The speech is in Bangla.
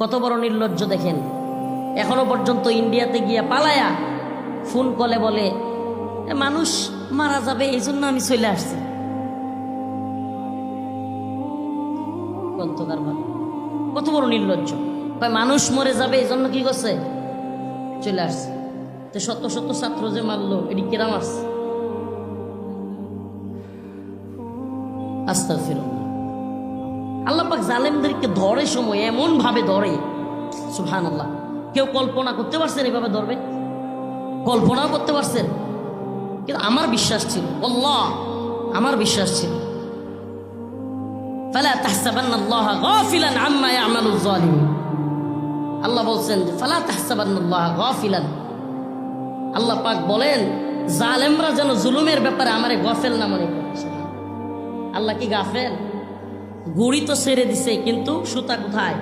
কত বড় নির্লজ্জ দেখেন। এখনো পর্যন্ত ইন্ডিয়াতে গিয়া পালায়া ফোন কলে বলে মানুষ মারা যাবে এই জন্য আমি চলে আসছি। কত বড় নির্লজ্জ। মানুষ মরে যাবে এই জন্য কি করছে, চলে আসছে। তো শত শত ছাত্র যে মারলো এটি কেরাম আসছে। আস্তাগফিরুল্লাহ। আল্লাহ পাক জালেমদেরকে ধরে সময় এমন ভাবে ধরে, সুবহানাল্লাহ। কেউ কল্পনা করতে পারছেন এভাবে ধরবে? কল্পনাও করতে পারছেন? কিন্তু আমার বিশ্বাস ছিল, আল্লাহ আমার বিশ্বাস ছিল, ফালা তাহসাবান্নাল্লাহা গাফিলান আম্মা ইয়ামালুয যালিমুন। আল্লাহ বলছেন ফালা তাহসাবান্নাল্লাহা গাফিলান। আল্লাহ পাক বলেন জালেমরা যেন জুলুমের ব্যাপারে আমারে গাফেল না মনে করে। আল্লাহ কি গাফেল? গুড়ি তো ছেড়ে দিছে কিন্তু সুতা কোথায়?